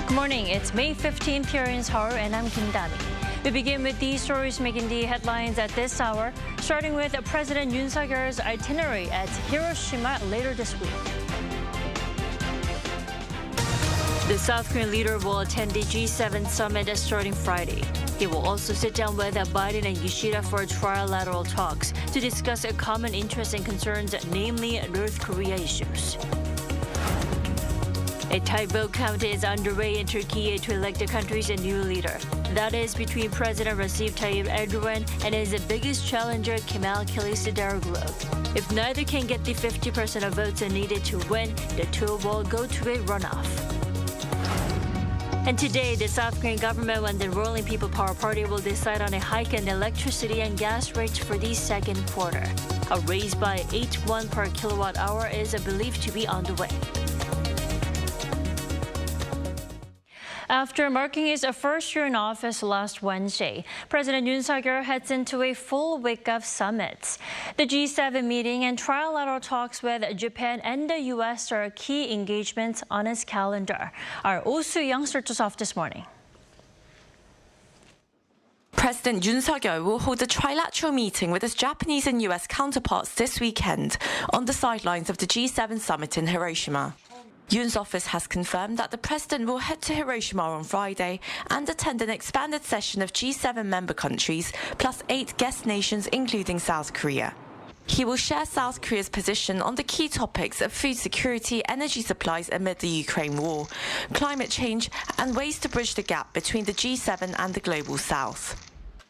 Good morning. It's May 15th here in Seoul, and I'm Kim Dami. We begin with these stories making the headlines at this hour, starting with President Yoon Suk-yeol's itinerary at Hiroshima later this week. The South Korean leader will attend the G7 summit starting Friday. He will also sit down with Biden and Yoshida for trilateral talks to discuss a common interest and concerns, namely North Korea issues. A tight vote count is underway in Türkiye to elect the country's new leader. That is between President Recep Tayyip Erdogan and his biggest challenger, Kemal Kılıçdaroğlu. If neither can get the 50% of votes needed to win, the two will go to a runoff. And today, the South Korean government and the ruling People Power Party will decide on a hike in electricity and gas rates for the second quarter. A raise by 8 won per kilowatt hour is believed to be on the way. After marking his first year in office last Wednesday, President Yoon Suk-yeol heads into a full week of summits. The G7 meeting and trilateral talks with Japan and the U.S. are key engagements on his calendar. Our Oh Soo-young starts us off this morning. President Yoon Suk-yeol will hold a trilateral meeting with his Japanese and U.S. counterparts this weekend on the sidelines of the G7 summit in Hiroshima. Yoon's office has confirmed that the president will head to Hiroshima on Friday and attend an expanded session of G7 member countries, plus 8 guest nations, including South Korea. He will share South Korea's position on the key topics of food security, energy supplies amid the Ukraine war, climate change, and ways to bridge the gap between the G7 and the global South.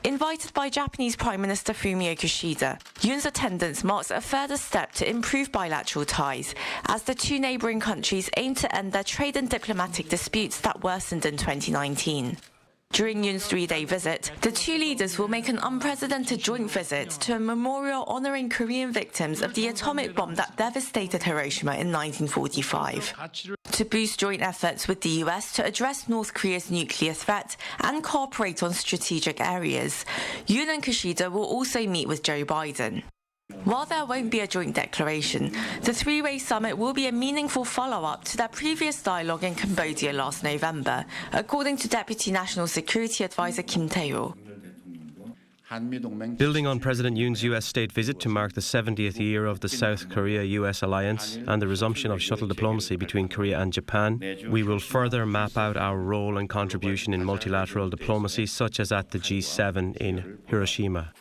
Invited by Japanese Prime Minister Fumio Kishida, Yoon's attendance marks a further step to improve bilateral ties as the two neighbouring countries aim to end their trade and diplomatic disputes that worsened in 2019. During Yoon's 3-day visit, the two leaders will make an unprecedented joint visit to a memorial honouring Korean victims of the atomic bomb that devastated Hiroshima in 1945. To boost joint efforts with the US to address North Korea's nuclear threat and cooperate on strategic areas, Yoon and Kishida will also meet with Joe Biden. While there won't be a joint declaration, the three-way summit will be a meaningful follow-up to their previous dialogue in Cambodia last November, according to Deputy National Security Advisor Kim Tae-ho. Building on President Yoon's U.S. state visit to mark the 70th year of the South Korea-U.S. alliance and the resumption of shuttle diplomacy between Korea and Japan, we will further map out our role and contribution in multilateral diplomacy, such as at the G7 in Hiroshima.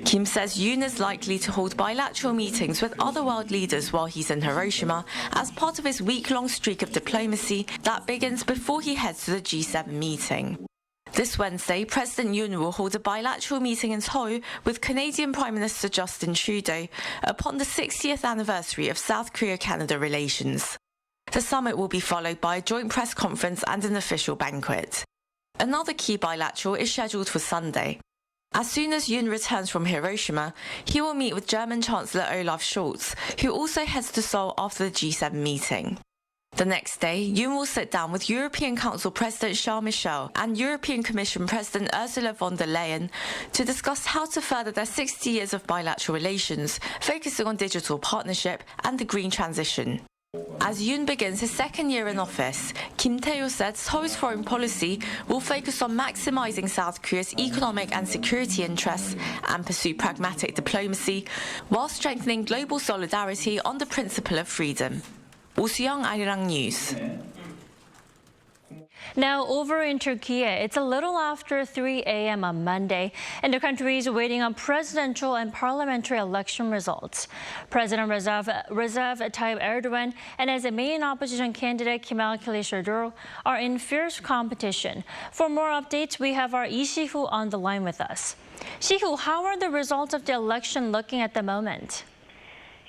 Kim says Yoon is likely to hold bilateral meetings with other world leaders while he's in Hiroshima as part of his week-long streak of diplomacy that begins before he heads to the G7 meeting. This Wednesday, President Yoon will hold a bilateral meeting in Seoul with Canadian Prime Minister Justin Trudeau upon the 60th anniversary of South Korea-Canada relations. The summit will be followed by a joint press conference and an official banquet. Another key bilateral is scheduled for Sunday. As soon as Yoon returns from Hiroshima, he will meet with German Chancellor Olaf Scholz, who also heads to Seoul after the G7 meeting. The next day, Yoon will sit down with European Council President Charles Michel and European Commission President Ursula von der Leyen to discuss how to further their 60 years of bilateral relations, focusing on digital partnership and the green transition. As Yoon begins his second year in office, Kim Tae-ho said Seoul's foreign policy will focus on maximising South Korea's economic and security interests and pursue pragmatic diplomacy, while strengthening global solidarity on the principle of freedom. Oh Soo-young, Arirang News. Now, over in Türkiye, it's a little after 3 a.m. on Monday, and the country is waiting on presidential and parliamentary election results. President Recep Tayyip Erdogan and his main opposition candidate Kemal Kılıçdaroğlu are in fierce competition. For more updates, we have our Lee Si-hoo on the line with us. Si-hoo, how are the results of the election looking at the moment?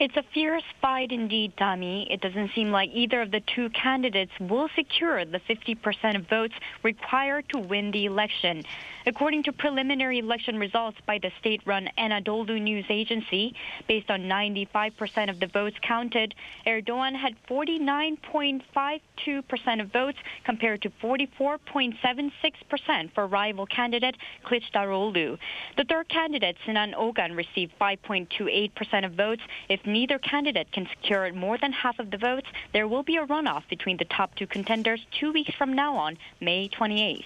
It's a fierce fight indeed, Tommy. It doesn't seem like either of the two candidates will secure the 50% of votes required to win the election. According to preliminary election results by the state-run Anadolu News Agency, based on 95% of the votes counted, Erdogan had 49.52% of votes compared to 44.76% for rival candidate Kılıçdaroğlu. The third candidate, Sinan Ogan, received 5.28% of votes. If neither candidate can secure more than half of the votes, there will be a runoff between the top two contenders 2 weeks from now on, May 28th.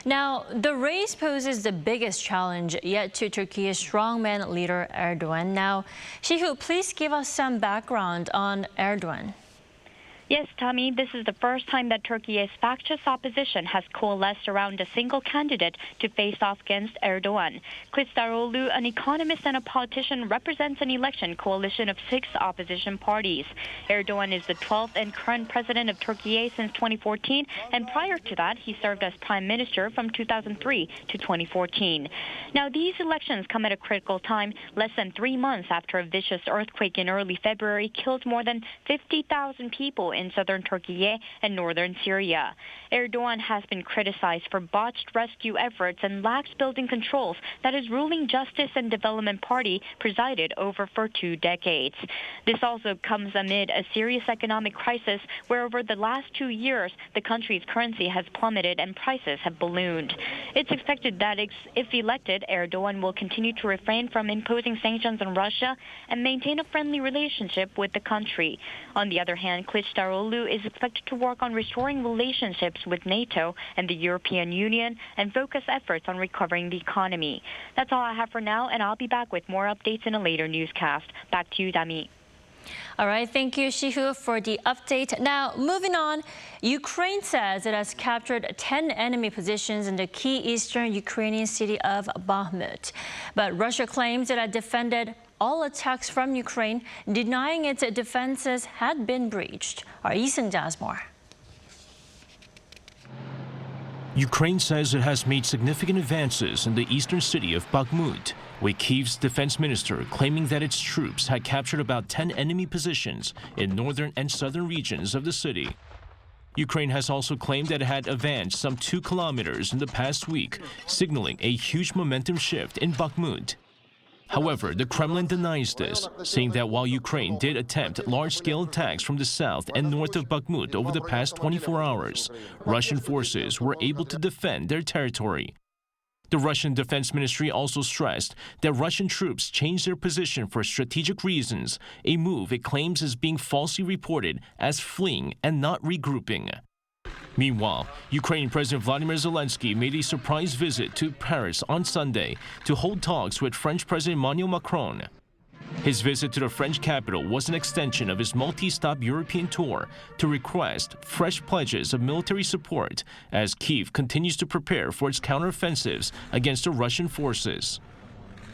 Now, the race poses the biggest challenge yet to Turkey's strongman leader Erdogan. Now, Shihu, please give us some background on Erdogan. Yes, Tommy, this is the first time that Turkey's factious opposition has coalesced around a single candidate to face off against Erdogan. Kılıçdaroğlu, an economist and a politician, represents an election coalition of 6 opposition parties. Erdogan is the 12th and current president of Turkey since 2014, and prior to that, he served as prime minister from 2003 to 2014. Now, these elections come at a critical time, less than 3 months after a vicious earthquake in early February killed more than 50,000 people in southern Turkey and northern Syria. Erdogan has been criticized for botched rescue efforts and lax building controls that his ruling Justice and Development Party presided over for 2 decades. This also comes amid a serious economic crisis where over the last 2 years, the country's currency has plummeted and prices have ballooned. It's expected that if elected, Erdogan will continue to refrain from imposing sanctions on Russia and maintain a friendly relationship with the country. On the other hand, Kılıçdaroğlu is expected to work on restoring relationships with NATO and the European Union and focus efforts on recovering the economy. That's all I have for now, and I'll be back with more updates in a later newscast. Back to you, Dami. All right, thank you, Shihu, for the update. Now, moving on, Ukraine says it has captured 10 enemy positions in the key eastern Ukrainian city of Bakhmut. But Russia claims it had defended all attacks from Ukraine, denying its defenses had been breached. Our Eason does more. Ukraine says it has made significant advances in the eastern city of Bakhmut, with Kyiv's defense minister claiming that its troops had captured about 10 enemy positions in northern and southern regions of the city. Ukraine has also claimed that it had advanced some 2 kilometers in the past week, signaling a huge momentum shift in Bakhmut. However, the Kremlin denies this, saying that while Ukraine did attempt large-scale attacks from the south and north of Bakhmut over the past 24 hours, Russian forces were able to defend their territory. The Russian Defense Ministry also stressed that Russian troops changed their position for strategic reasons, a move it claims is being falsely reported as fleeing and not regrouping. Meanwhile, Ukrainian President Vladimir Zelensky made a surprise visit to Paris on Sunday to hold talks with French President Emmanuel Macron. His visit to the French capital was an extension of his multi-stop European tour to request fresh pledges of military support as Kyiv continues to prepare for its counteroffensives against the Russian forces.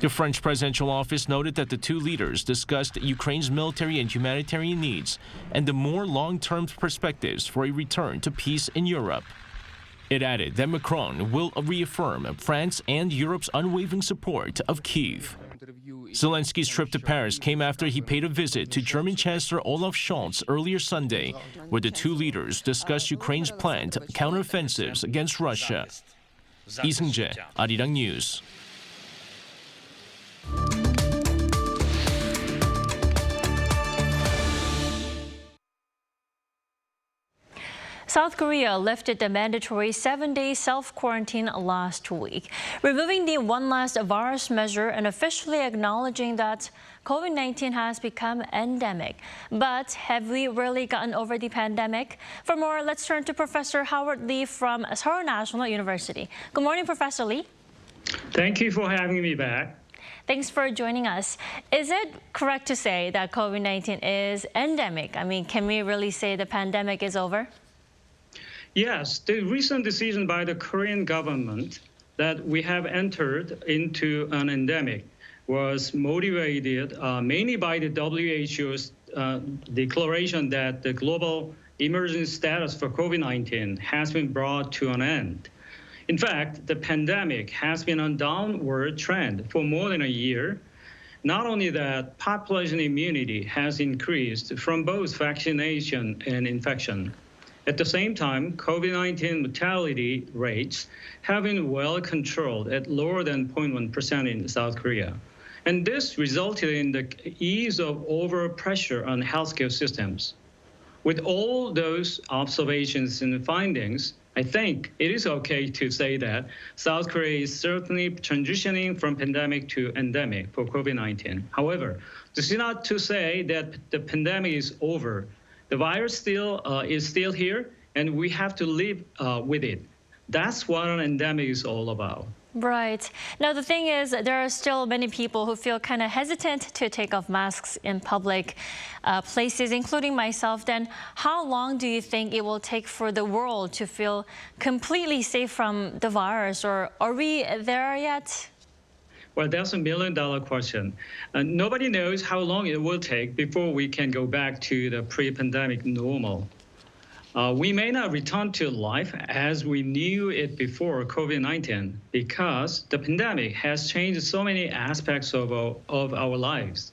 The French presidential office noted that the 2 leaders discussed Ukraine's military and humanitarian needs and the more long-term perspectives for a return to peace in Europe. It added that Macron will reaffirm France and Europe's unwavering support of Kyiv. Zelensky's trip to Paris came after he paid a visit to German Chancellor Olaf Scholz earlier Sunday, where the 2 leaders discussed Ukraine's planned counteroffensives against Russia. Lee Seung-jae, Arirang News. South Korea lifted the mandatory 7-day self-quarantine last week, removing the one last virus measure and officially acknowledging that COVID-19 has become endemic. But have we really gotten over the pandemic? For more, let's turn to Professor Howard Lee from Seoul National University. Good morning, Professor Lee. Thank you for having me back. Thanks for joining us. Is it correct to say that COVID-19 is endemic? I mean, can we really say the pandemic is over? Yes, the recent decision by the Korean government that we have entered into an endemic was motivated mainly by the WHO's declaration that the global emergency status for COVID-19 has been brought to an end. In fact, the pandemic has been on downward trend for more than a year. Not only that, population immunity has increased from both vaccination and infection. At the same time, COVID-19 mortality rates have been well controlled at lower than 0.1% in South Korea. And this resulted in the ease of overpressure on healthcare systems. With all those observations and findings, I think it is okay to say that South Korea is certainly transitioning from pandemic to endemic for COVID-19. However, This is not to say that the pandemic is over. The virus is still here, and we have to live with it. That's what an endemic is all about. Right. Now, the thing is, there are still many people who feel kind of hesitant to take off masks in public places, including myself. Then how long do you think it will take for the world to feel completely safe from the virus, or are we there yet? Well, that's $1 million question. Nobody knows how long it will take before we can go back to the pre-pandemic normal. We may not return to life as we knew it before COVID-19 because the pandemic has changed so many aspects of our lives.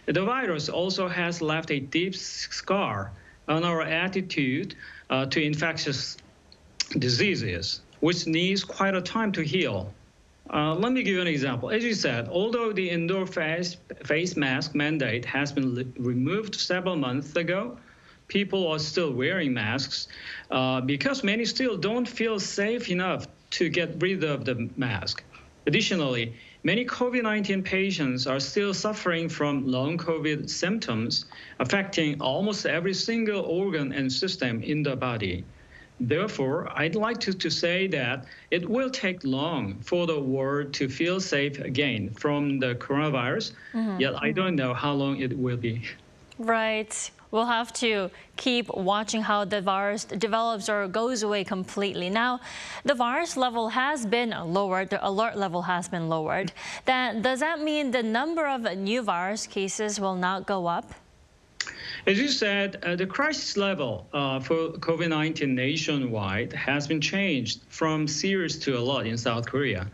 The virus also has left a deep scar on our attitude to infectious diseases, which needs quite a time to heal. Let me give you an example. As you said, although the indoor face mask mandate has been removed several months ago, people are still wearing masks because many still don't feel safe enough to get rid of the mask. Additionally, many COVID-19 patients are still suffering from long COVID symptoms affecting almost every single organ and system in the body. Therefore, I'd like to say that it will take long for the world to feel safe again from the coronavirus, yet I don't know how long it will be. Right. We'll have to keep watching how the virus develops or goes away completely. Now, the virus level has been lowered, the alert level has been lowered. Does that mean the number of new virus cases will not go up? As you said, the crisis level for COVID-19 nationwide has been changed from serious to alert in South Korea.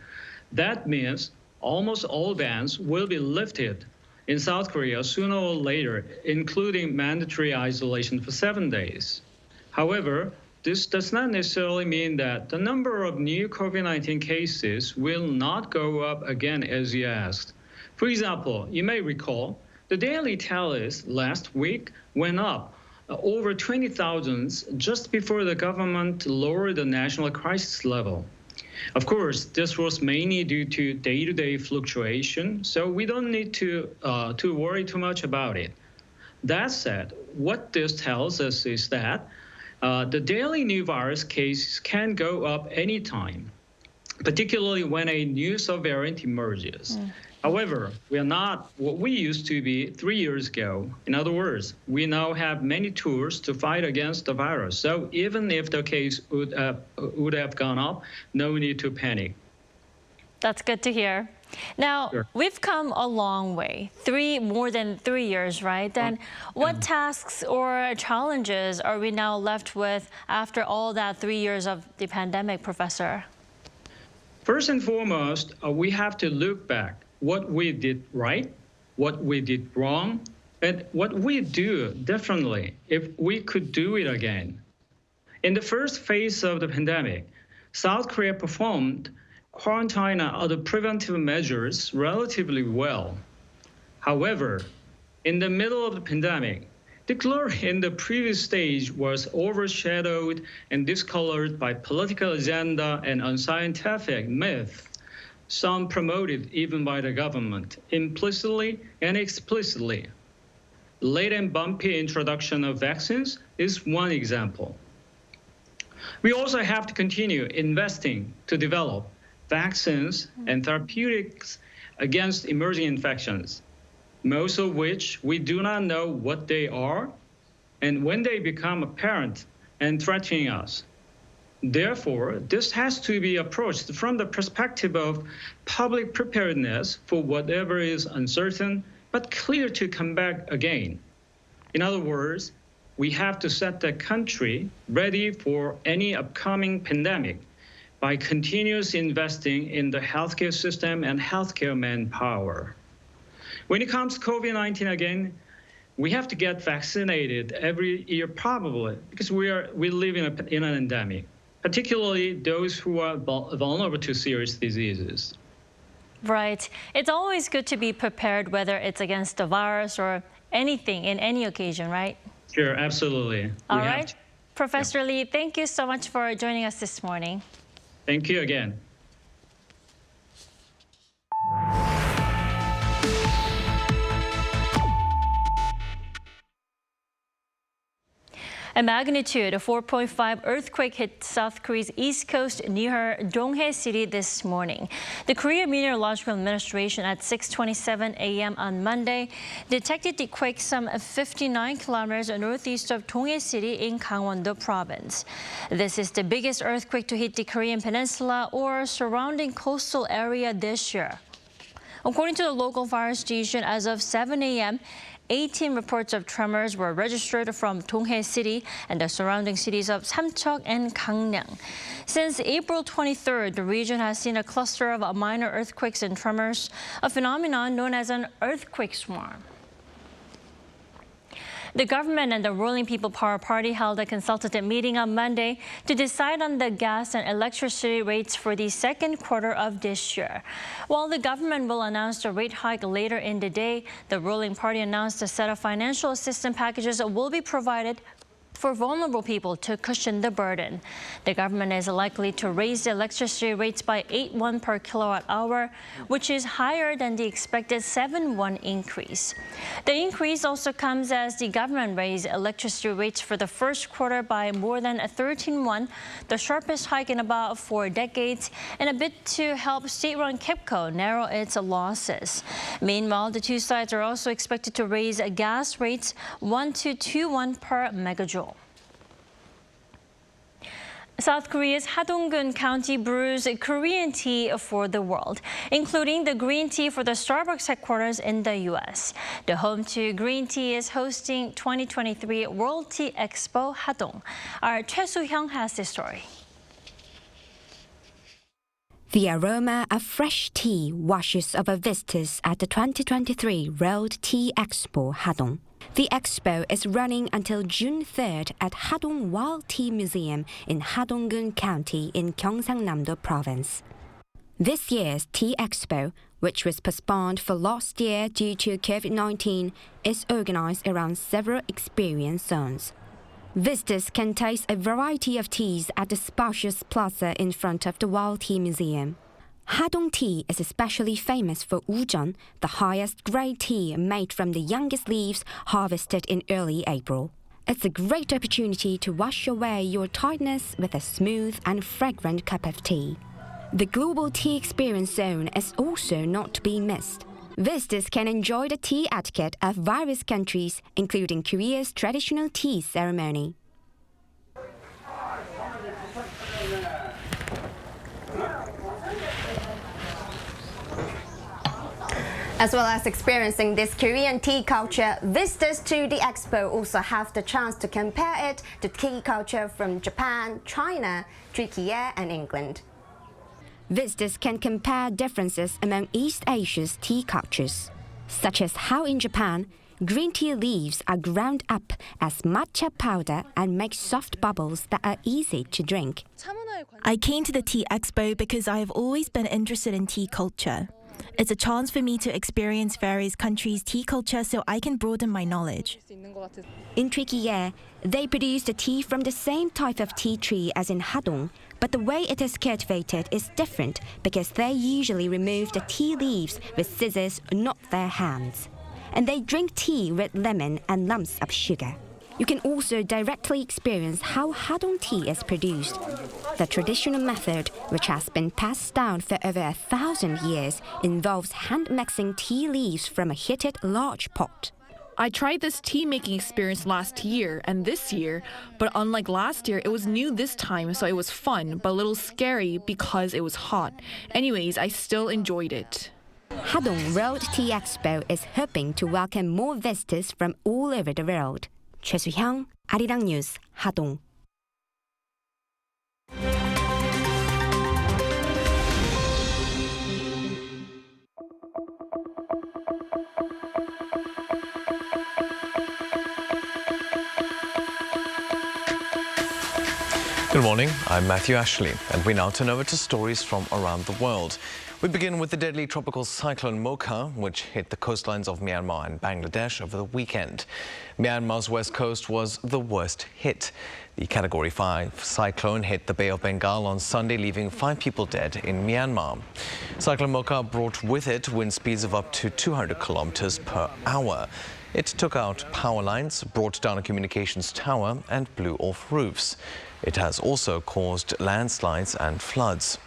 That means almost all bans will be lifted in South Korea sooner or later, including mandatory isolation for 7 days. However, this does not necessarily mean that the number of new COVID-19 cases will not go up again as you asked. For example, you may recall the daily tallies last week went up over 20,000 just before the government lowered the national crisis level. Of course, this was mainly due to day-to-day fluctuation, so we don't need to worry too much about it. That said, what this tells us is that the daily new virus cases can go up anytime, particularly when a new subvariant emerges. However, we are not what we used to be 3 years ago. In other words, we now have many tools to fight against the virus. So even if the case would have gone up, no need to panic. That's good to hear. Now, we've come a long way, more than 3 years, right? Then what tasks or challenges are we now left with after all that 3 years of the pandemic, Professor? First and foremost, we have to look back. What we did right, what we did wrong, and what we do differently if we could do it again. In the first phase of the pandemic, South Korea performed quarantine and other preventive measures relatively well. However, in the middle of the pandemic, the glory in the previous stage was overshadowed and discolored by political agenda and unscientific myths. Some promoted even by the government, implicitly and explicitly. Late and bumpy introduction of vaccines is one example. We also have to continue investing to develop vaccines and therapeutics against emerging infections, most of which we do not know what they are and when they become apparent and threatening us. Therefore, this has to be approached from the perspective of public preparedness for whatever is uncertain but clear to come back again. In other words, we have to set the country ready for any upcoming pandemic by continuously investing in the healthcare system and healthcare manpower. When it comes to COVID-19 again, we have to get vaccinated every year probably because we live in an endemic, particularly those who are vulnerable to serious diseases. Right. It's always good to be prepared, whether it's against the virus or anything in any occasion, right? Sure, absolutely. All right. Professor Lee, thank you so much for joining us this morning. Thank you again. A magnitude 4.5 earthquake hit South Korea's east coast near Donghae city this morning. The Korea Meteorological Administration at 6:27 a.m. on Monday detected the quake some 59 kilometers northeast of Donghae city in Gangwon-do province. This is the biggest earthquake to hit the Korean peninsula or surrounding coastal area this year. According to the local fire station, as of 7 a.m., 18 reports of tremors were registered from Donghae City and the surrounding cities of Samcheok and Gangneung. Since April 23rd, the region has seen a cluster of minor earthquakes and tremors, a phenomenon known as an earthquake swarm. The government and the ruling People Power Party held a consultative meeting on Monday to decide on the gas and electricity rates for the second quarter of this year. While the government will announce the rate hike later in the day, the ruling party announced a set of financial assistance packages will be provided for vulnerable people to cushion the burden. The government is likely to raise the electricity rates by 8 won per kilowatt hour, which is higher than the expected 7 won increase. The increase also comes as the government raised electricity rates for the first quarter by more than 13 won, the sharpest hike in about 4 decades, and a bit to help state-run KEPCO narrow its losses. Meanwhile, the two sides are also expected to raise gas rates 1 to 2 won per megajoule. South Korea's Hadong County brews Korean tea for the world, including the green tea for the Starbucks headquarters in the U.S. The home to green tea is hosting 2023 World Tea Expo Hadong. Our Choi Soo-hyung has this story. The aroma of fresh tea washes over visitors at the 2023 World Tea Expo Hadong. The expo is running until June 3rd at Hadong World Tea Museum in Hadong County in Gyeongsang-namdo Province. This year's Tea Expo, which was postponed for last year due to COVID-19, is organized around several experience zones. Visitors can taste a variety of teas at the spacious plaza in front of the World Tea Museum. Hadong tea is especially famous for ujeon, the highest grade tea made from the youngest leaves harvested in early April. It's a great opportunity to wash away your tiredness with a smooth and fragrant cup of tea. The Global Tea Experience Zone is also not to be missed. Visitors can enjoy the tea etiquette of various countries, including Korea's traditional tea ceremony. As well as experiencing this Korean tea culture, visitors to the expo also have the chance to compare it to tea culture from Japan, China, Türkiye and England. Visitors can compare differences among East Asia's tea cultures, such as how in Japan, green tea leaves are ground up as matcha powder and make soft bubbles that are easy to drink. I came to the Tea Expo because I have always been interested in tea culture. It's a chance for me to experience various countries' tea culture so I can broaden my knowledge. In Türkiye, they produce the tea from the same type of tea tree as in Hadong, but the way it is cultivated is different because they usually remove the tea leaves with scissors, not their hands. And they drink tea with lemon and lumps of sugar. You can also directly experience how Hadong tea is produced. The traditional method, which has been passed down for over 1,000 years, involves hand-mixing tea leaves from a heated large pot. I tried this tea-making experience last year and this year, but unlike last year, it was new this time, so it was fun, but a little scary because it was hot. Anyways, I still enjoyed it. Hadong World Tea Expo is hoping to welcome more visitors from all over the world. Choi Soo-hyung, Arirang News, Hadong. Good morning, I'm Matthew Ashley, and we now turn over to stories from around the world. We begin with the deadly tropical cyclone Mocha, which hit the coastlines of Myanmar and Bangladesh over the weekend. Myanmar's west coast was the worst hit. The Category 5 cyclone hit the Bay of Bengal on Sunday, leaving 5 people dead in Myanmar. Cyclone Mocha brought with it wind speeds of up to 200 kilometers per hour. It took out power lines, brought down a communications tower and blew off roofs. It has also caused landslides and floods.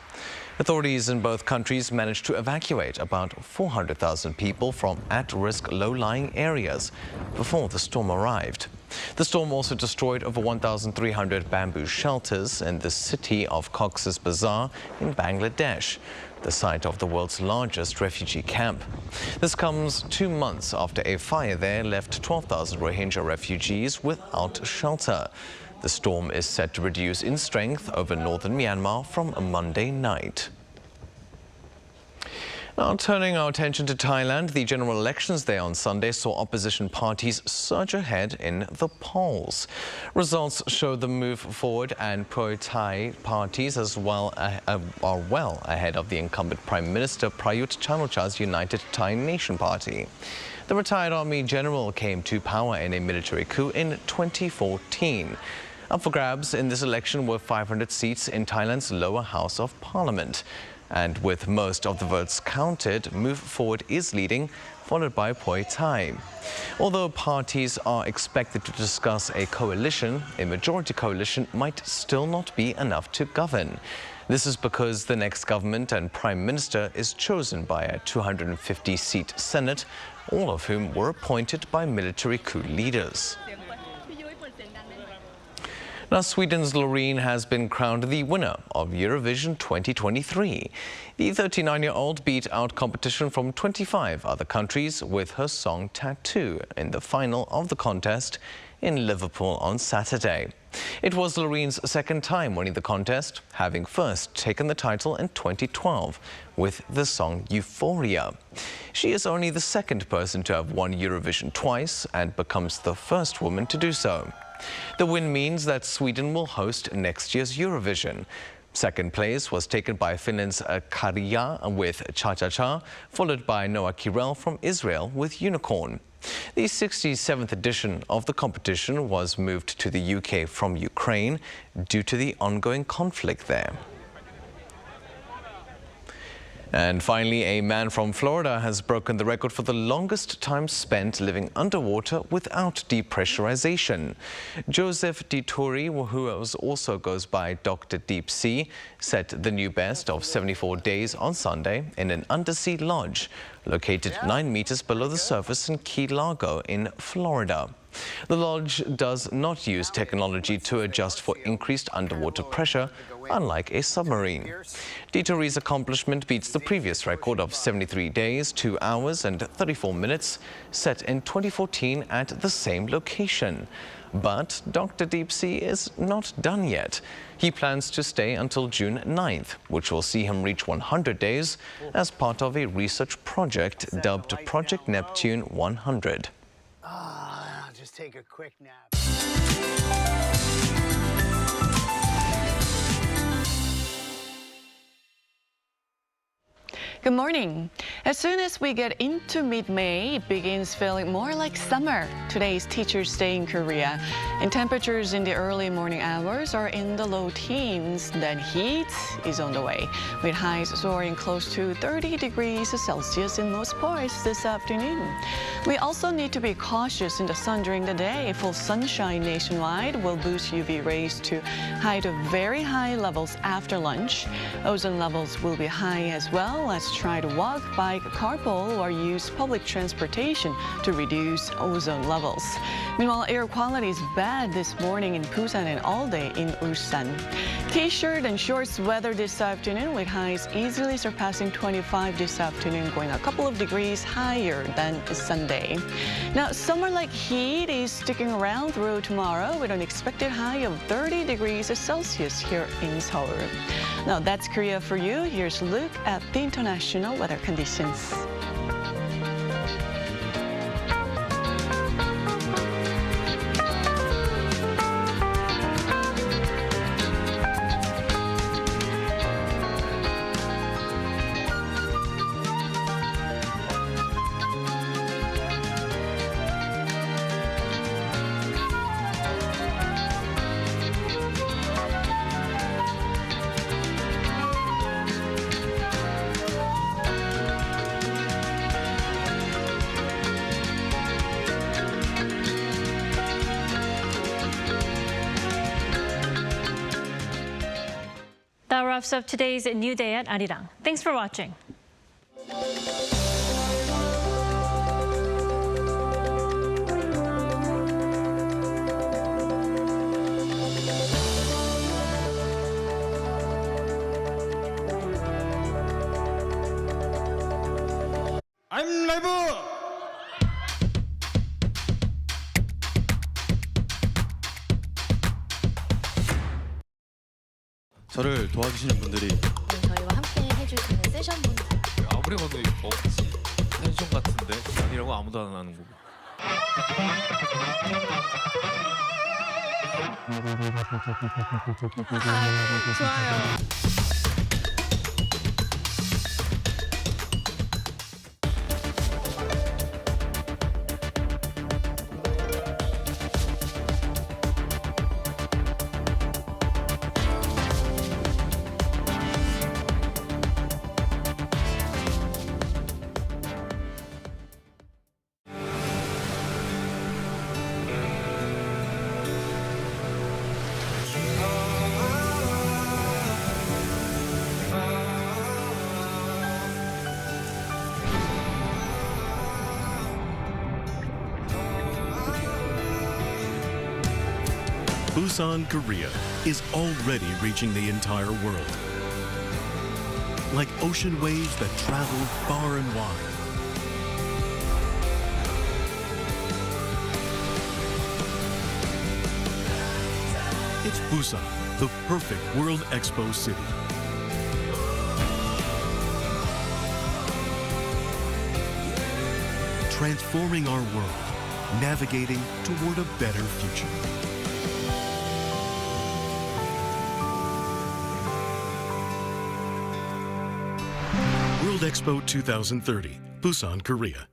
Authorities in both countries managed to evacuate about 400,000 people from at-risk low-lying areas before the storm arrived. The storm also destroyed over 1,300 bamboo shelters in the city of Cox's Bazar in Bangladesh, the site of the world's largest refugee camp. This comes 2 months after a fire there left 12,000 Rohingya refugees without shelter. The storm is set to reduce in strength over northern Myanmar from Monday night. Now, turning our attention to Thailand, the general elections there on Sunday saw opposition parties surge ahead in the polls. Results show the move forward and pro-Thai parties as well are well ahead of the incumbent Prime Minister Prayut Chan-o-cha's United Thai Nation Party. The retired army general came to power in a military coup in 2014. Up for grabs in this election were 500 seats in Thailand's lower house of parliament. And with most of the votes counted, Move Forward is leading, followed by Pheu Thai. Although parties are expected to discuss a coalition, a majority coalition might still not be enough to govern. This is because the next government and prime minister is chosen by a 250-seat Senate, all of whom were appointed by military coup leaders. Now, Sweden's Loreen has been crowned the winner of Eurovision 2023. The 39-year-old beat out competition from 25 other countries with her song Tattoo in the final of the contest in Liverpool on Saturday. It was Loreen's second time winning the contest, having first taken the title in 2012 with the song Euphoria. She is only the second person to have won Eurovision twice and becomes the first woman to do so. The win means that Sweden will host next year's Eurovision. Second place was taken by Finland's Karja with Cha Cha Cha, followed by Noah Kirel from Israel with Unicorn. The 67th edition of the competition was moved to the UK from Ukraine due to the ongoing conflict there. And finally, a man from Florida has broken the record for the longest time spent living underwater without depressurization. Joseph DiTuri, who also goes by Dr. Deep Sea, set the new best of 74 days on Sunday in an undersea lodge located 9 meters below the surface in Key Largo in Florida. The lodge does not use technology to adjust for increased underwater pressure, unlike a submarine. DiTuri's accomplishment beats the previous record of 73 days, 2 hours and 34 minutes, set in 2014 at the same location. But Dr. Deep Sea is not done yet. He plans to stay until June 9th, which will see him reach 100 days as part of a research project dubbed Project Neptune 100. Just take a quick nap. Good morning. As soon as we get into mid-May, it begins feeling more like summer. Today is Teachers' Day in Korea, and temperatures in the early morning hours are in the low teens. Then heat is on the way, with highs soaring close to 30 degrees Celsius in most parts this afternoon. We also need to be cautious in the sun during the day. Full sunshine nationwide will boost UV rays to high to very high levels after lunch. Ozone levels will be high as well. Let's try to walk, bike, carpool, or use public transportation to reduce ozone levels. Meanwhile, air quality is bad this morning in Busan and all day in Ulsan. T-shirt and shorts weather this afternoon with highs easily surpassing 25 this afternoon, going a couple of degrees higher than Sunday. Now, summer-like heat is sticking around through tomorrow with an expected high of 30 degrees Celsius here in Seoul. Now, that's Korea for you. Here's a look at the international weather conditions. That wraps up today's New Day at Arirang. Thanks for watching. I'm live! 저를 도와주시는 분들이 저희와 함께 해주시는 세션분들 아무리 봐도 없지. 텐션 같은데 아니라고 아무도 안 하는 거고. 좋아요. Busan, Korea is already reaching the entire world. Like ocean waves that travel far and wide. It's Busan, the perfect World Expo city. Transforming our world, navigating toward a better future. World Expo 2030, Busan, Korea.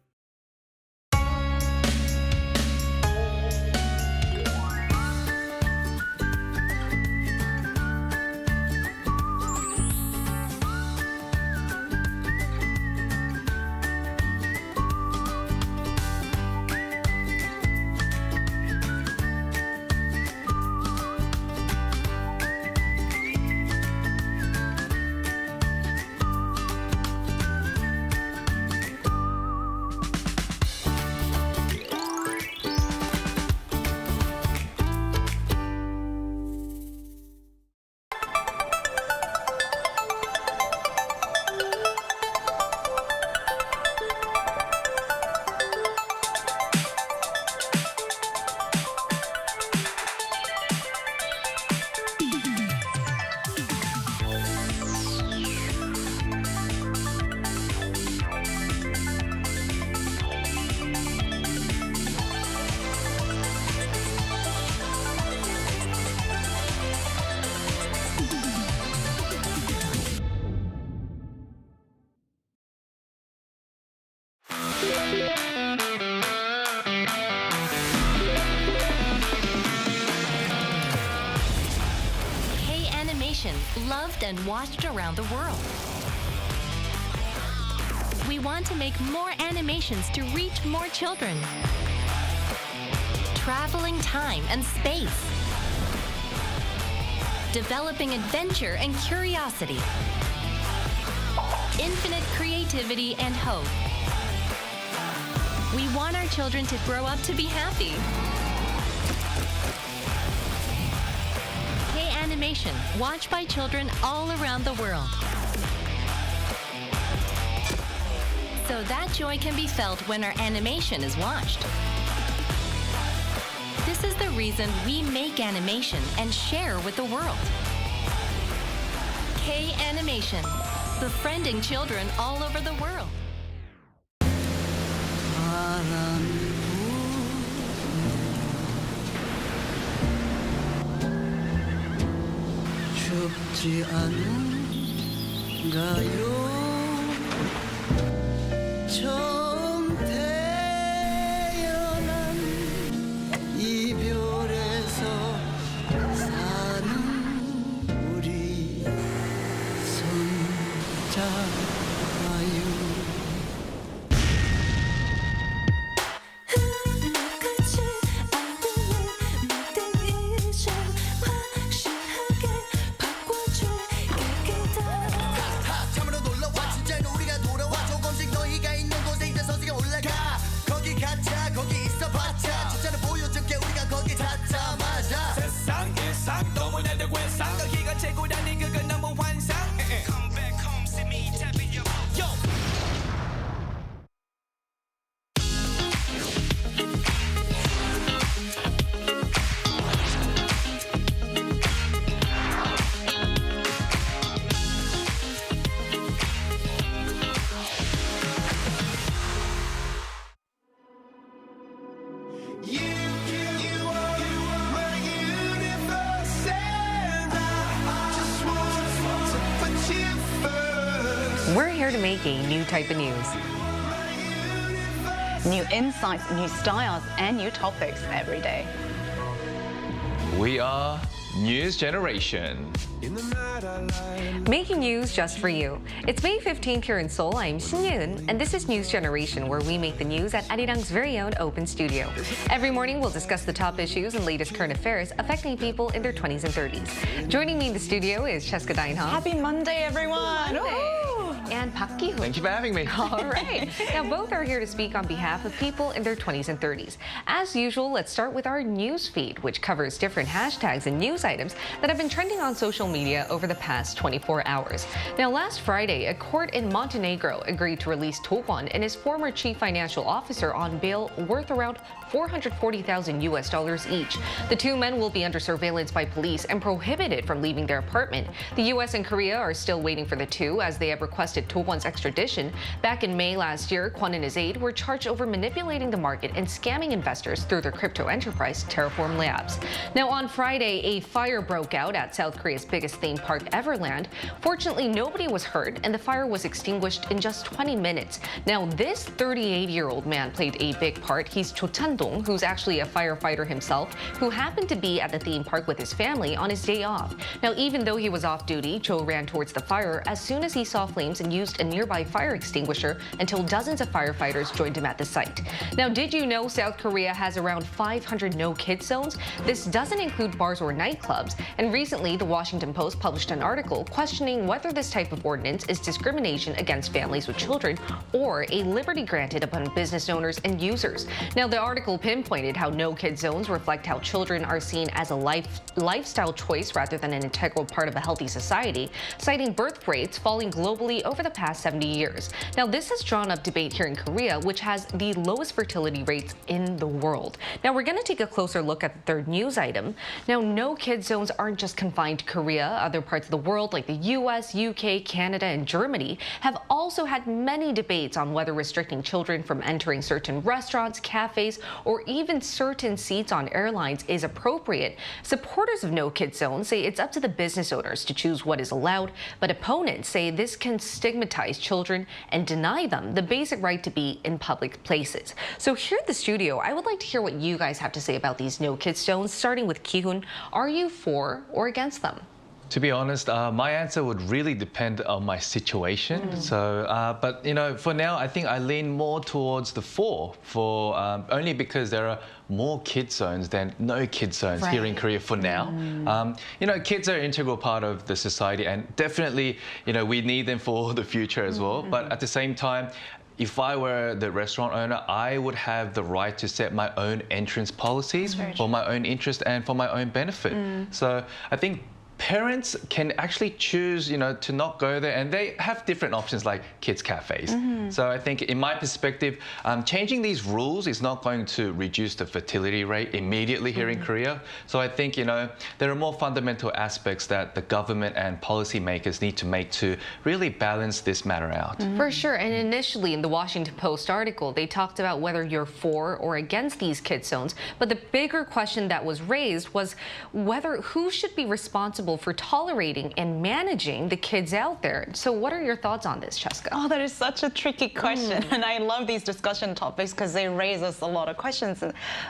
Loved and watched around the world. We want to make more animations to reach more children. Traveling time and space. Developing adventure and curiosity. Infinite creativity and hope. We want our children to grow up to be happy. Animation, watched by children all around the world. So that joy can be felt when our animation is watched. This is the reason we make animation and share with the world. K-Animation, befriending children all over the world. 춥지 않은가요? 처음 태어난 이별에서 사는 우리 손잡아요. We're here to make a new type of news. New insights, new styles, and new topics every day. We are News Generation. Making news just for you. It's May 15th here in Seoul. I'm Shin Yeun, and this is News Generation, where we make the news at Arirang's very own open studio. Every morning, we'll discuss the top issues and latest current affairs affecting people in their 20s and 30s. Joining me in the studio is Cheska Dainha. Happy Monday, everyone! And Park Ki-hoon. Thank you for having me. All right. Now, both are here to speak on behalf of people in their 20s and 30s. As usual, let's start with our news feed, which covers different hashtags and news items that have been trending on social media over the past 24 hours. Now, last Friday, a court in Montenegro agreed to release Tokwon and his former chief financial officer on bail worth around $440,000 each. The two men will be under surveillance by police and prohibited from leaving their apartment. The U.S. and Korea are still waiting for the two, as they have requested Tokwon's extradition. Back in May last year, Kwon and his aide were charged over manipulating the market and scamming investors through their crypto enterprise, Terraform Labs. Now, on Friday, a fire broke out at South Korea's biggest theme park, Everland. Fortunately, nobody was hurt, and the fire was extinguished in just 20 minutes. Now, this 38-year-old man played a big part. He's Cho Chan-dong, who's actually a firefighter himself, who happened to be at the theme park with his family on his day off. Now, even though he was off duty, Cho ran towards the fire as soon as he saw flames and used a nearby fire extinguisher until dozens of firefighters joined him at the site. Now, did you know South Korea has around 500 no-kid zones? This doesn't include bars or nightclubs, and recently the Washington Post published an article questioning whether this type of ordinance is discrimination against families with children or a liberty granted upon business owners and users. Now, the article pinpointed how no-kid zones reflect how children are seen as a lifestyle choice rather than an integral part of a healthy society, citing birth rates falling globally over the past 70 years. Now, this has drawn up debate here in Korea, which has the lowest fertility rates in the world. Now, we're going to take a closer look at the third news item. Now, no-kid zones aren't just confined to Korea. Other parts of the world, like the US, UK, Canada, and Germany, have also had many debates on whether restricting children from entering certain restaurants, cafes, or even certain seats on airlines is appropriate. Supporters of no-kid zones say it's up to the business owners to choose what is allowed, but opponents say this can stigmatize children and deny them the basic right to be in public places. So here at the studio, I would like to hear what you guys have to say about these no-kid zones, starting with Ki-hoon. Are you for or against them? To be honest, my answer would really depend on my situation. So, but you know, for now, I think I lean more towards the for only because there are more kid zones than no kid zones here in Korea for now. You know, kids are an integral part of the society, and definitely, you know, we need them for the future as well. But at the same time, if I were the restaurant owner, I would have the right to set my own entrance policies for my own interest and for my own benefit. So I think parents can actually choose, you know, to not go there, and they have different options like kids cafes. So I think, in my perspective, changing these rules is not going to reduce the fertility rate immediately here in Korea. So I think, you know, there are more fundamental aspects that the government and policymakers need to make to really balance this matter out. For sure. And initially in the Washington Post article, they talked about whether you're for or against these kid zones. But the bigger question that was raised was whether who should be responsible for tolerating and managing the kids out there. So what are your thoughts on this, Cheska? Oh, that is such a tricky question. And I love these discussion topics because they raise us a lot of questions.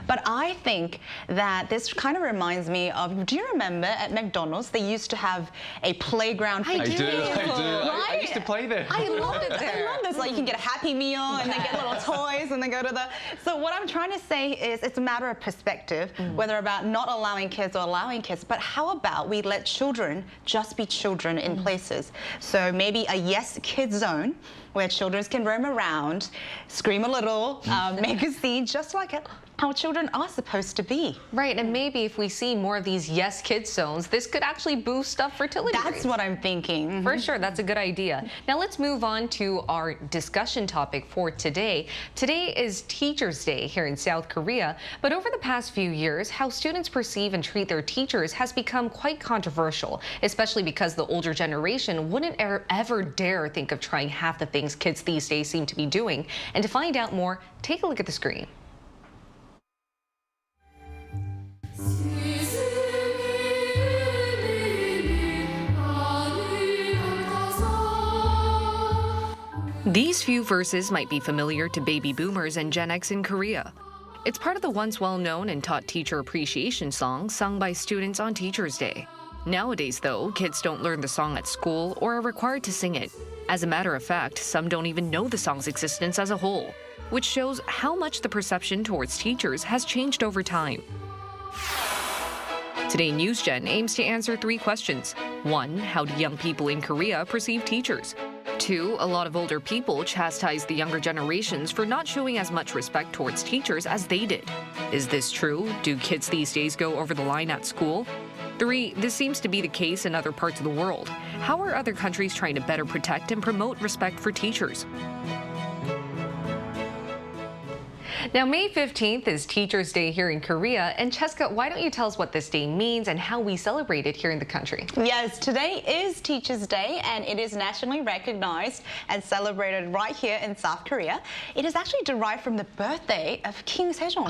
But I think that this kind of reminds me of, do you remember at McDonald's, they used to have a playground for kids? I used to play there. I loved it there. I love this. Like, you can get a Happy Meal and then get little toys and then go to the... So what I'm trying to say is it's a matter of perspective, whether about not allowing kids or allowing kids. But how about we let children just be children in places? So maybe a yes kid zone where children can roam around, scream a little, make a scene, just like how children are supposed to be. Right, and maybe if we see more of these yes kid zones, this could actually boost up fertility rates. That's what I'm thinking. For sure, that's a good idea. Now let's move on to our discussion topic for today. Today is Teachers' Day here in South Korea, but over the past few years, how students perceive and treat their teachers has become quite controversial, especially because the older generation wouldn't ever dare think of trying half the things kids these days seem to be doing. And to find out more, take a look at the screen. These few verses might be familiar to baby boomers and Gen X in Korea. It's part of the once well-known and taught teacher appreciation song sung by students on Teachers' Day. Nowadays, though, kids don't learn the song at school or are required to sing it. As a matter of fact, some don't even know the song's existence as a whole, which shows how much the perception towards teachers has changed over time. Today, NewsGen aims to answer 3 questions. 1. How do young people in Korea perceive teachers? 2. A lot of older people chastise the younger generations for not showing as much respect towards teachers as they did. Is this true? Do kids these days go over the line at school? 3. This seems to be the case in other parts of the world. How are other countries trying to better protect and promote respect for teachers? Now, May 15th is Teachers' Day here in Korea. And Cheska, why don't you tell us what this day means and how we celebrate it here in the country? Yes, today is Teachers' Day, and it is nationally recognized and celebrated right here in South Korea. It is actually derived from the birthday of King Sejong.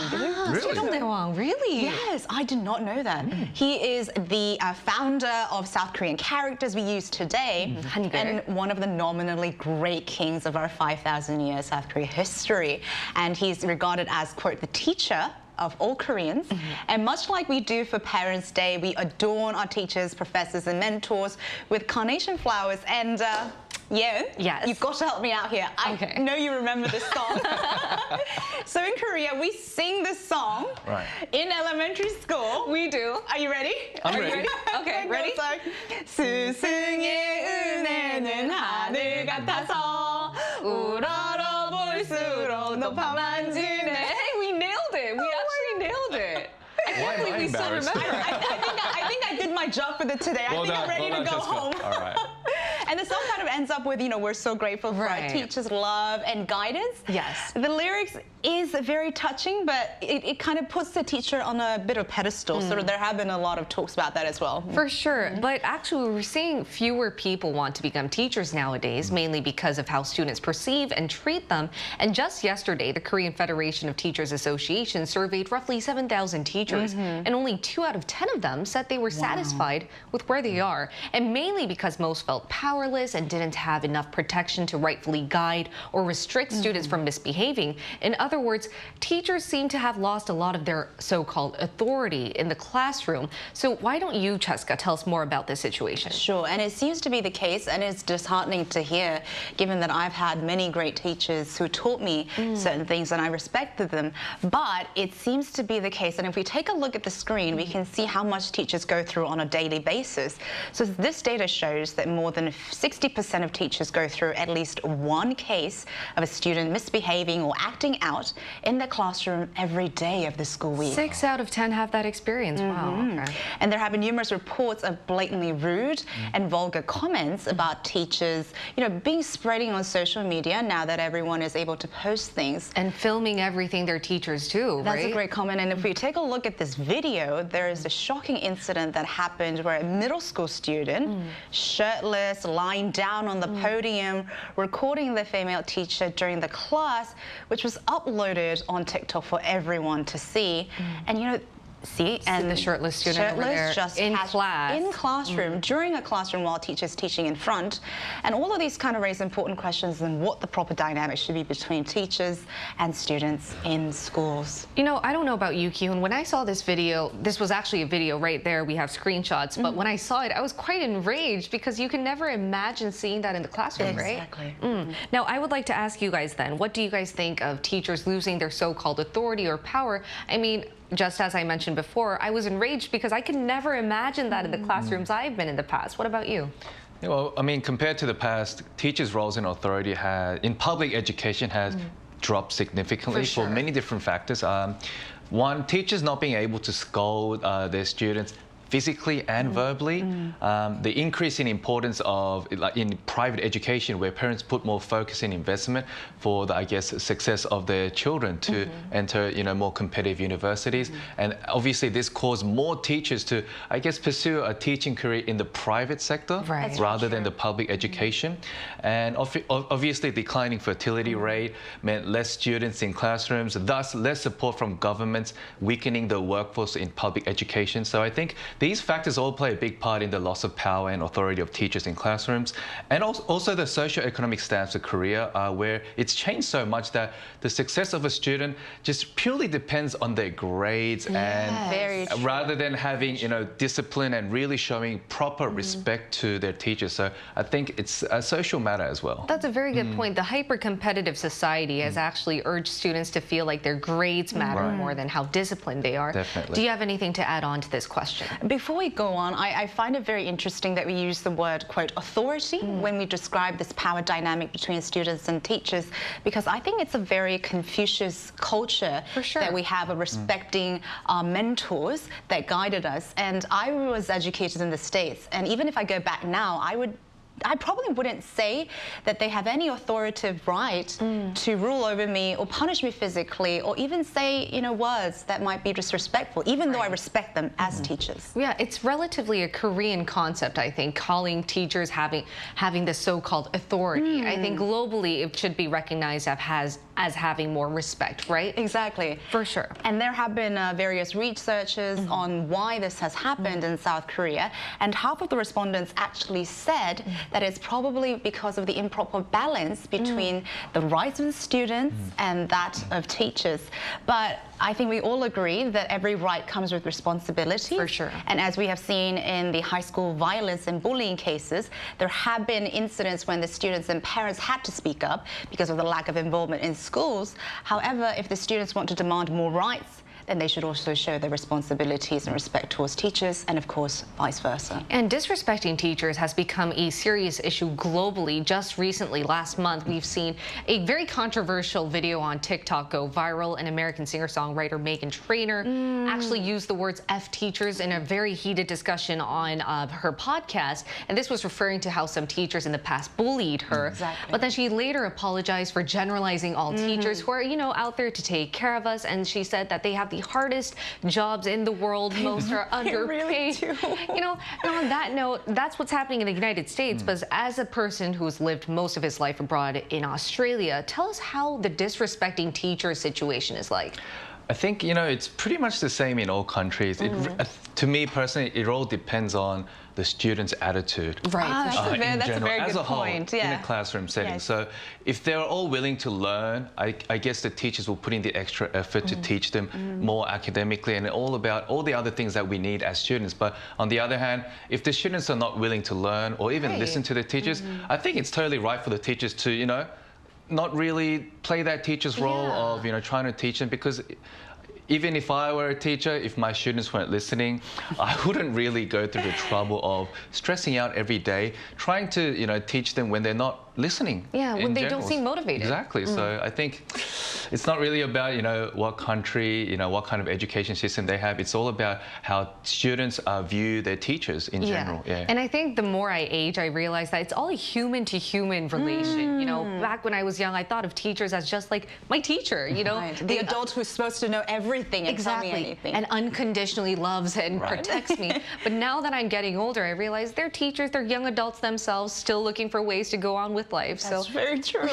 Really? Yes, I did not know that. He is the founder of South Korean characters we use today, and one of the nominally great kings of our 5,000-year South Korea history. And he's regarded as, quote, the teacher of all Koreans. And much like we do for Parents' Day, we adorn our teachers, professors, and mentors with carnation flowers. And yes, you've got to help me out here. I know you remember this song. So in Korea, we sing this song in elementary school. We do. Are you ready? I'm ready. Okay, ready? 스승의 은혜는 하늘 같아서 우러러 볼수록 높아만 주네. Hey, we nailed it. We actually nailed it. I can't believe we still remember. I think I did my job for the today. I think I'm ready to go home. All right. And the song kind of ends up with, you know, we're so grateful for our teachers' love and guidance. Yes. The lyrics is very touching, but it kind of puts the teacher on a bit of pedestal. So there have been a lot of talks about that as well. For sure. But actually, we're seeing fewer people want to become teachers nowadays, mainly because of how students perceive and treat them. And just yesterday, the Korean Federation of Teachers Association surveyed roughly 7,000 teachers, and only 2 out of 10 of them said they were satisfied with where they are, and mainly because most felt powerless and didn't have enough protection to rightfully guide or restrict students from misbehaving. In other words, teachers seem to have lost a lot of their so-called authority in the classroom. So why don't you, Cheska, tell us more about this situation? Sure, and it seems to be the case, and it's disheartening to hear, given that I've had many great teachers who taught me certain things and I respected them. But it seems to be the case, and if we take a look at the screen, we can see how much teachers go through on a daily basis. So this data shows that more than 60% of teachers go through at least one case of a student misbehaving or acting out in the classroom every day of the school week. 6 out of 10 have that experience. Wow. Okay. And there have been numerous reports of blatantly rude and vulgar comments about teachers, you know, being spreading on social media now that everyone is able to post things. And filming everything their teachers do, That's a great comment. And if we take a look at this video, there is a shocking incident that happened where a middle school student, shirtless, lying down on the podium, recording the female teacher during the class, which was uploaded on TikTok for everyone to see. And, you know, and the shirtless student over there just in class. In classroom, during a classroom while teacher's teaching in front. And all of these kind of raise important questions on what the proper dynamic should be between teachers and students in schools. You know, I don't know about you, Kyun. When I saw this video, this was actually a video right there. We have screenshots. But when I saw it, I was quite enraged because you can never imagine seeing that in the classroom, right? Now, I would like to ask you guys then, what do you guys think of teachers losing their so-called authority or power? I mean, just as I mentioned before, I was enraged because I could never imagine that in the classrooms I've been in the past. What about you? Well, I mean, compared to the past, teachers' roles and authority in public education has dropped significantly for many different factors. One, teachers not being able to scold their students physically and verbally. The increase in importance of, like in private education, where parents put more focus and investment for the, I guess, success of their children to enter, you know, more competitive universities. And obviously this caused more teachers to, I guess, pursue a teaching career in the private sector rather than the public education. And obviously declining fertility rate meant less students in classrooms, thus less support from governments, weakening the workforce in public education. So I think these factors all play a big part in the loss of power and authority of teachers in classrooms, and also the socio-economic stance of Korea, where it's changed so much that the success of a student just purely depends on their grades, and rather than having, you know, discipline and really showing proper respect to their teachers. So I think it's a social matter as well. That's a very good point. The hyper-competitive society has actually urged students to feel like their grades matter more than how disciplined they are. Definitely. Do you have anything to add on to this question? Before we go on, I find it very interesting that we use the word, quote, authority when we describe this power dynamic between students and teachers, because I think it's a very Confucius culture that we have of respecting our mentors that guided us. And I was educated in the States, and even if I go back now, I probably wouldn't say that they have any authoritative right to rule over me or punish me physically, or even say, you know, words that might be disrespectful, even though I respect them as teachers. Yeah, it's relatively a Korean concept, I think, calling teachers having the so-called authority. I think globally it should be recognized as having more respect, right? Exactly. For sure. And there have been various researches on why this has happened in South Korea, and half of the respondents actually said that it's probably because of the improper balance between the rights of the students and that of teachers. But I think we all agree that every right comes with responsibility. For sure. And as we have seen in the high school violence and bullying cases, there have been incidents when the students and parents had to speak up because of the lack of involvement in schools. However, if the students want to demand more rights, then they should also show their responsibilities and respect towards teachers, and of course, vice versa. And disrespecting teachers has become a serious issue globally. Just recently, last month, we've seen a very controversial video on TikTok go viral. An American singer-songwriter, Meghan Trainor, actually used the words F teachers in a very heated discussion on her podcast. And this was referring to how some teachers in the past bullied her. But then she later apologized for generalizing all teachers who are, you know, out there to take care of us. And she said that they have the hardest jobs in the world. Most are underpaid. You know, and on that note, that's what's happening in the United States. But as a person who's lived most of his life abroad in Australia, tell us how the disrespecting teacher situation is like. I think, you know, it's pretty much the same in all countries. To me personally, it all depends on the student's attitude. Right. That's a very good point. In a classroom setting. So if they're all willing to learn, I guess the teachers will put in the extra effort to teach them more academically, and all about all the other things that we need as students. But on the other hand, if the students are not willing to learn or even listen to the teachers, I think it's totally right for the teachers to, you know, not really play that teacher's role of, you know, trying to teach them, because even if I were a teacher, if my students weren't listening, I wouldn't really go through the trouble of stressing out every day, trying to, you know, teach them when they're not listening. Yeah, when they don't seem motivated. Exactly. So I think it's not really about, you know, what country, you know, what kind of education system they have. It's all about how students view their teachers in general. And I think the more I age, I realize that it's all a human-to-human relation. You know, back when I was young, I thought of teachers as just like my teacher, you know. The adult who's supposed to know everything and tell me anything. And unconditionally loves and protects me. But now that I'm getting older, I realize they're teachers, they're young adults themselves, still looking for ways to go on with life. That's very true.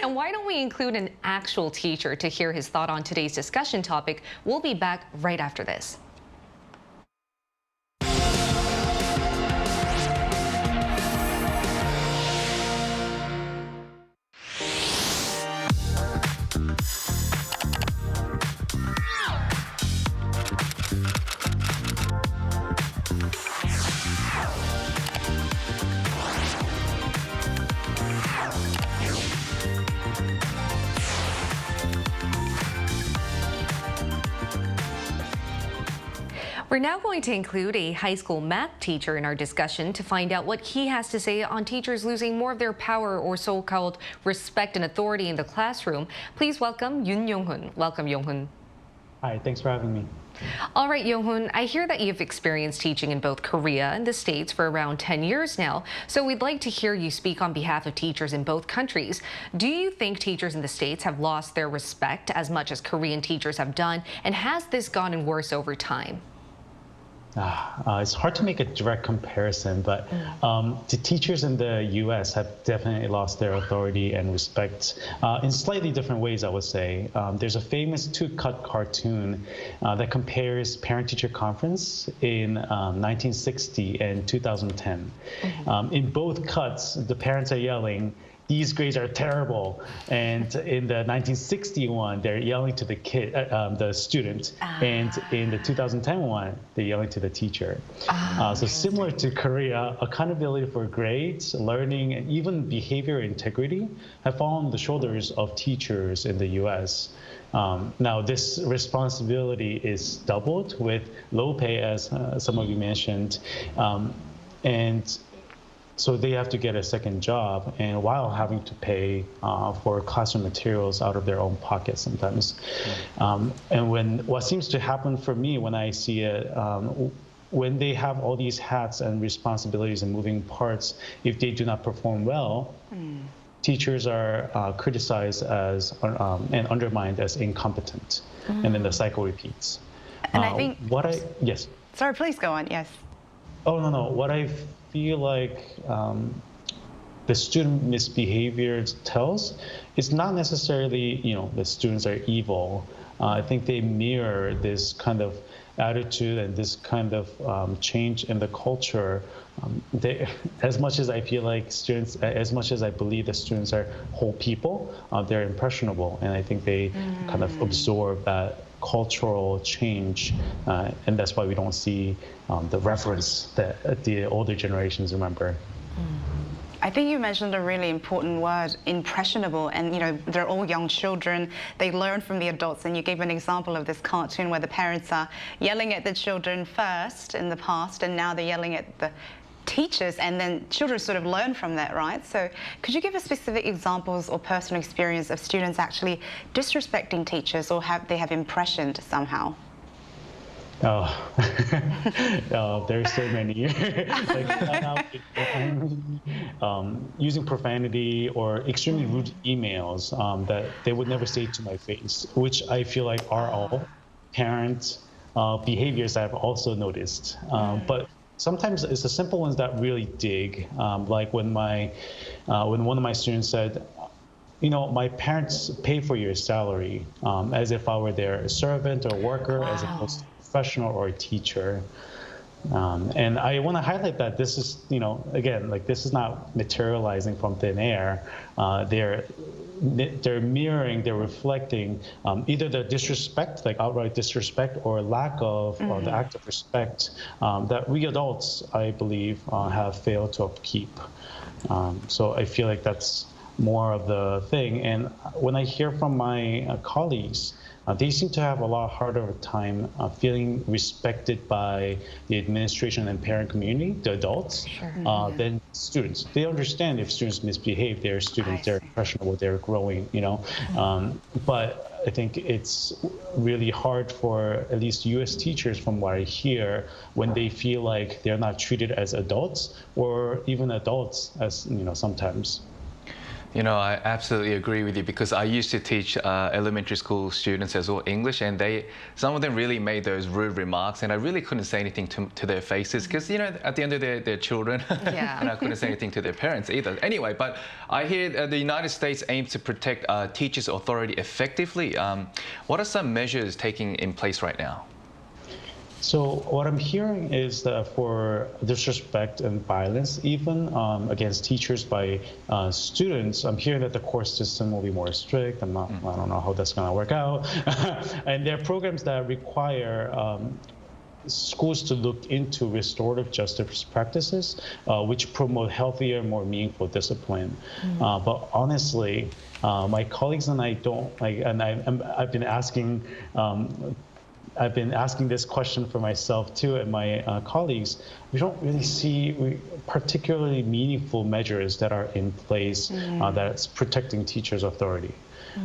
And why don't we include an actual teacher to hear his thought on today's discussion topic? We'll be back right after this. We're now going to include a high school math teacher in our discussion to find out what he has to say on teachers losing more of their power or so-called respect and authority in the classroom. Please welcome Yoon Yong-hun. Welcome, Yong-hun. Hi, thanks for having me. All right, Yong-hun, I hear that you've experienced teaching in both Korea and the States for around 10 years now, so we'd like to hear you speak on behalf of teachers in both countries. Do you think teachers in the States have lost their respect as much as Korean teachers have done, and has this gotten worse over time? It's hard to make a direct comparison, but the teachers in the U.S. have definitely lost their authority and respect in slightly different ways, I would say. There's a famous two-cut cartoon that compares parent-teacher conference in 1960 and 2010. In both cuts, the parents are yelling, "These grades are terrible," and in the 1961, they're yelling to the kid, the student, and in the 2010 one, they're yelling to the teacher. So similar to Korea, accountability for grades, learning, and even behavior integrity have fallen on the shoulders of teachers in the U.S. Now, this responsibility is doubled with low pay, as some of you mentioned, and so they have to get a second job, and while having to pay for classroom materials out of their own pocket sometimes. And what seems to happen for me when I see it, when they have all these hats and responsibilities and moving parts, if they do not perform well, teachers are criticized as and undermined as incompetent, and then the cycle repeats. And I think yes. Sorry, please go on. Yes. Oh no. What I feel like the student misbehavior tells, it's not necessarily the students are evil. I think they mirror this kind of attitude and this kind of change in the culture. As much as I feel like students, as much as I believe the students are whole people, they're impressionable, and I think they kind of absorb that cultural change, and that's why we don't see the reference that the older generations remember. I think you mentioned a really important word, impressionable, and they're all young children. They learn from the adults, and you gave an example of this cartoon where the parents are yelling at the children first in the past, and now they're yelling at the teachers, and then children sort of learn from that, right? So could you give us specific examples or personal experience of students actually disrespecting teachers, or they have impressioned somehow? There's so many. Using profanity or extremely rude emails that they would never say to my face, which I feel like are all parent behaviors that I've also noticed. But sometimes it's the simple ones that really dig. Like when one of my students said, my parents pay for your salary, as if I were their servant or worker, as opposed to professional or a teacher. And I want to highlight that this is, again, like this is not materializing from thin air. They're mirroring, they're reflecting either the disrespect, like outright disrespect, or lack of the act of respect that we adults, I believe, have failed to upkeep. So I feel like that's more of the thing. And when I hear from my colleagues, they seem to have a lot harder time feeling respected by the administration and parent community, the adults, than students. They understand if students misbehave, they're students, they're impressionable, they're growing, But I think it's really hard for at least U.S. teachers, from what I hear, when they feel like they're not treated as adults, or even adults as, sometimes. I absolutely agree with you, because I used to teach elementary school students as well English, and some of them really made those rude remarks, and I really couldn't say anything to their faces, because at the end of the day, they're children, and I couldn't say anything to their parents either. Anyway, but I hear the United States aims to protect teachers' authority effectively. What are some measures taking in place right now? So what I'm hearing is that for disrespect and violence, even against teachers by students, I'm hearing that the court system will be more strict. I don't know how that's going to work out. And there are programs that require schools to look into restorative justice practices, which promote healthier, more meaningful discipline. But honestly, my colleagues and I don't and I've been asking. I've been asking this question for myself too, and my colleagues. We don't really see particularly meaningful measures that are in place that's protecting teachers' authority.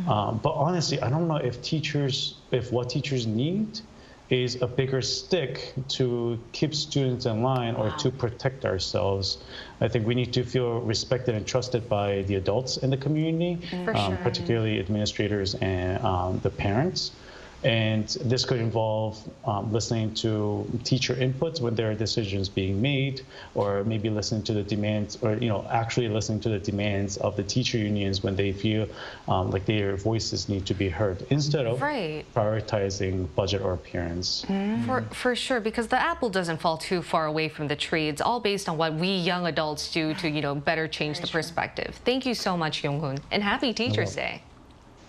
But honestly, I don't know if what teachers need is a bigger stick to keep students in line or to protect ourselves. I think we need to feel respected and trusted by the adults in the community, particularly administrators and the parents. And this could involve listening to teacher inputs when there are decisions being made, or maybe listening to the demands, or actually listening to the demands of the teacher unions when they feel like their voices need to be heard, instead of prioritizing budget or appearance. For sure, because the apple doesn't fall too far away from the tree. It's all based on what we young adults do to better change the perspective. Thank you so much, Yong-hoon, and happy Teachers Day.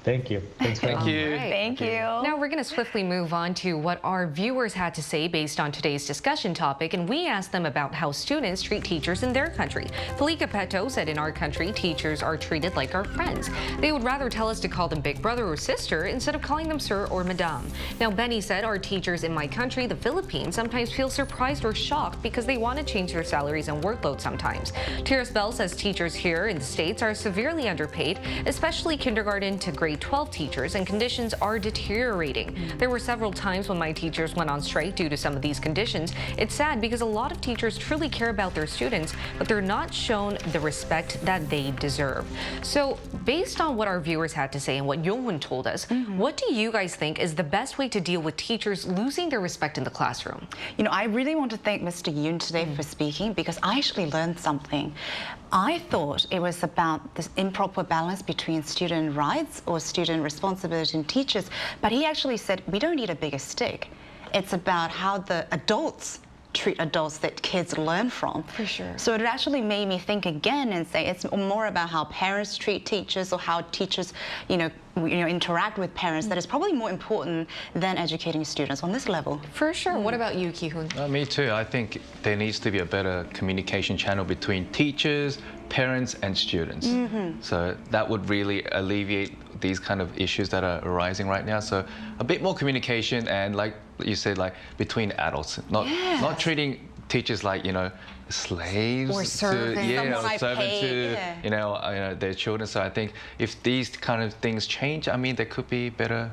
Thank you. Thanks for having me. Thank you. Now we're going to swiftly move on to what our viewers had to say based on today's discussion topic, and we asked them about how students treat teachers in their country. Palika Peto said in our country, teachers are treated like our friends. They would rather tell us to call them big brother or sister instead of calling them sir or madam. Now Benny said, our teachers in my country, the Philippines, sometimes feel surprised or shocked because they want to change their salaries and workload sometimes. Tiras Bell says teachers here in the States are severely underpaid, especially kindergarten to grade 12 teachers, and conditions are deteriorating. There were several times when my teachers went on strike due to some of these conditions. It's sad because a lot of teachers truly care about their students, but they're not shown the respect that they deserve. So based on what our viewers had to say and what Yong-hoon told us, what do you guys think is the best way to deal with teachers losing their respect in the classroom? I really want to thank Mr. Yoon today for speaking, because I actually learned something. I thought it was about this improper balance between student rights or student responsibility and teachers, but he actually said we don't need a bigger stick. It's about how the adults treat adults that kids learn from. For sure. So it actually made me think again and say it's more about how parents treat teachers, or how teachers, interact with parents. That is probably more important than educating students on this level. For sure. What about you, Ki-hoon? Me too. I think there needs to be a better communication channel between teachers, parents, and students. So that would really alleviate these kind of issues that are arising right now. So a bit more communication, and like you said, like between adults, not treating teachers like slaves or servants, to their children. So I think if these kind of things change, there could be better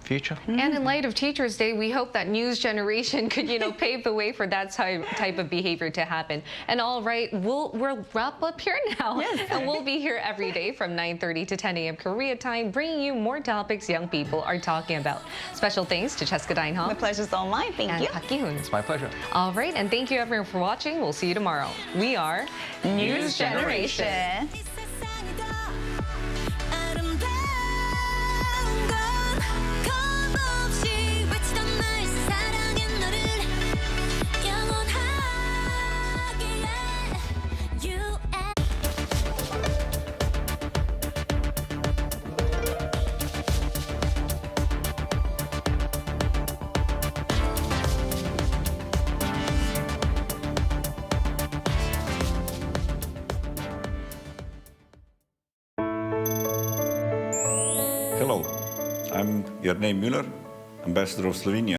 future. And in light of Teachers Day, we hope that news generation could, pave the way for that type of behavior to happen. And all right, we'll wrap up here now. And we'll be here every day from 9:30 to 10 a.m. Korea time, bringing you more topics young people are talking about. Special thanks to Cheska Dainhong. The pleasure's all mine. Thank you. Park Ki-hoon. It's my pleasure. All right, and thank you everyone for watching. We'll see you tomorrow. We are News Generation. Hello, I'm Ernei Müller, Ambassador of Slovenia.